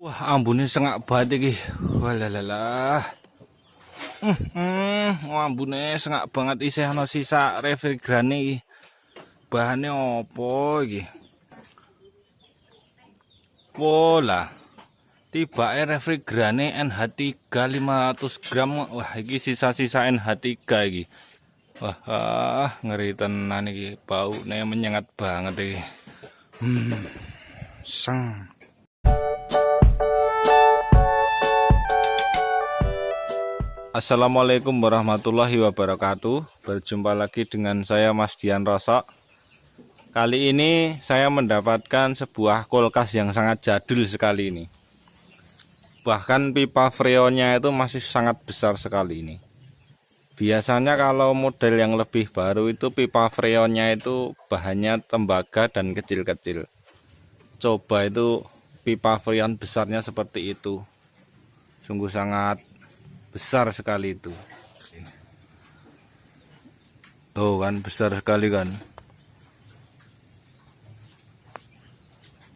Wah, ambune sengak banget iki. Walalah. Ambune sengak banget isih ana sisa refrigerane iki. Bahane opo iki? Pola. Tibake refrigerane NH3 500 gram. Wah, iki sisa-sisa NH3 iki. Wah, ngeri tenan iki. Baune menyengat banget iki. Sang. Assalamualaikum warahmatullahi wabarakatuh. Berjumpa lagi dengan saya Mas Dian Rosok. Kali ini saya mendapatkan sebuah kulkas yang sangat jadul sekali ini. Bahkan pipa freonnya itu masih sangat besar sekali ini. Biasanya kalau model yang lebih baru itu pipa freonnya itu bahannya tembaga dan kecil-kecil. Coba itu pipa freon besarnya seperti itu. Sungguh sangat besar sekali itu. Tuh kan, besar sekali kan.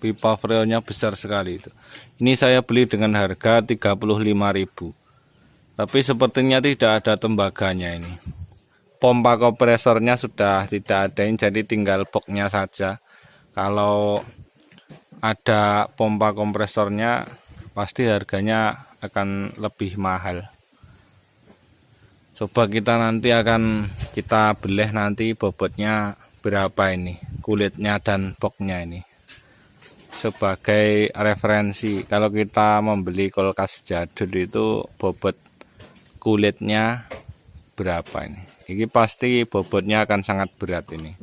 Pipa freonnya besar sekali itu. Ini saya beli dengan harga 35.000. Tapi sepertinya tidak ada tembaganya ini. Pompa kompresornya sudah tidak ada, jadi tinggal boxnya saja. Kalau ada pompa kompresornya pasti harganya akan lebih mahal. Coba kita belah nanti bobotnya berapa ini, kulitnya dan boxnya ini. Sebagai referensi, kalau kita membeli kulkas jadul itu bobot kulitnya berapa ini. Ini pasti bobotnya akan sangat berat ini.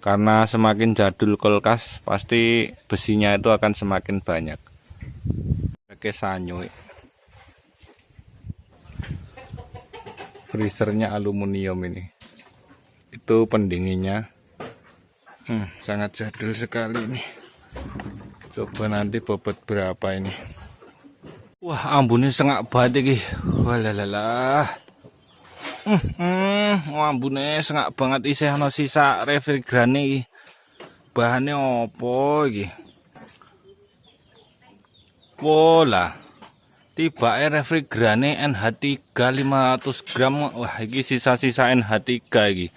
Karena semakin jadul kulkas, pasti besinya itu akan semakin banyak. Pakai sanyo. Freezernya aluminium ini. Itu pendinginnya. Sangat jadul sekali ini. Coba nanti bobot berapa ini. Wah, ambune sengak banget iki. Walalah. Ambune sengak banget isih ana sisa refrigerane iki. Bahane opo iki? Pola. Tibake refrigerane NH3 500 gram. Wah, iki sisa-sisa NH3 iki.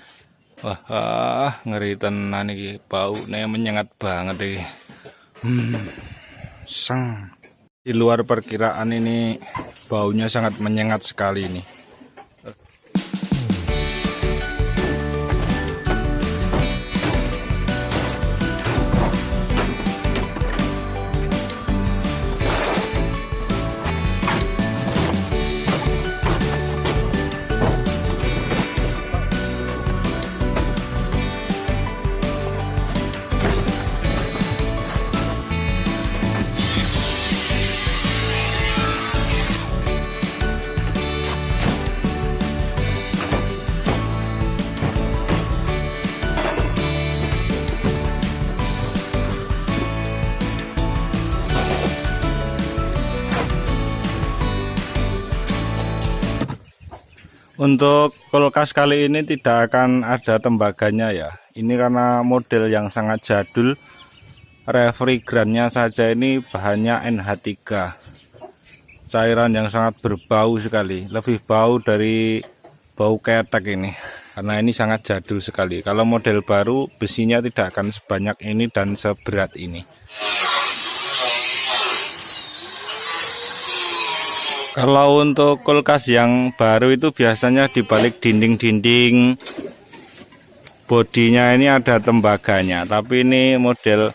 Wah, ngeri tenan iki. Baune menyengat banget iki. Sang. Di luar perkiraan ini baunya sangat menyengat sekali ini. Untuk kulkas kali ini tidak akan ada tembaganya ya. Ini karena model yang sangat jadul. Refrigerannya saja ini bahannya NH3. Cairan yang sangat berbau sekali. Lebih bau dari bau ketek ini. Karena ini sangat jadul sekali. Kalau model baru besinya tidak akan sebanyak ini dan seberat ini. Kalau untuk kulkas yang baru itu biasanya di balik dinding-dinding bodinya ini ada tembaganya, tapi ini model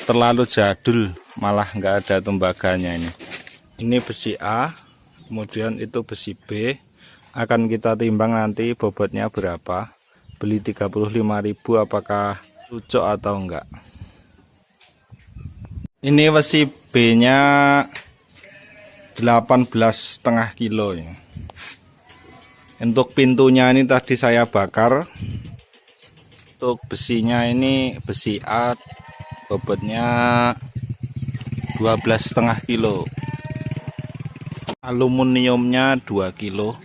terlalu jadul, malah nggak ada tembaganya ini. Ini besi A, kemudian itu besi B. Akan kita timbang nanti bobotnya berapa. Beli 35.000 apakah cocok atau enggak. Ini besi B-nya 18,5 kilo ya. Untuk pintunya ini tadi saya bakar. Untuk besinya ini besi A, bobotnya 12,5 kilo. Aluminiumnya 2 kilo.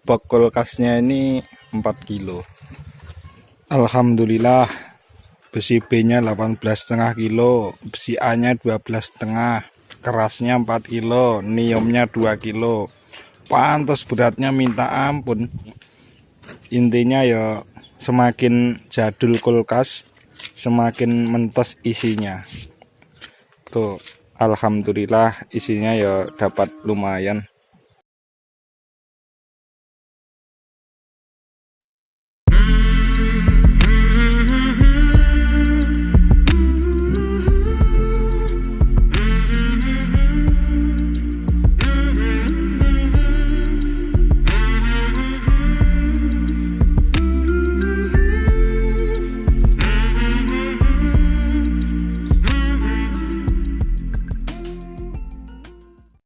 Box kulkasnya ini 4 kilo. Alhamdulillah besi B-nya 18,5 kilo, besi A-nya 12,5, kerasnya 4 kilo, niomnya 2 kilo. Pantas beratnya minta ampun. Intinya ya semakin jadul kulkas, semakin mentes isinya. Tuh, alhamdulillah isinya ya dapat lumayan.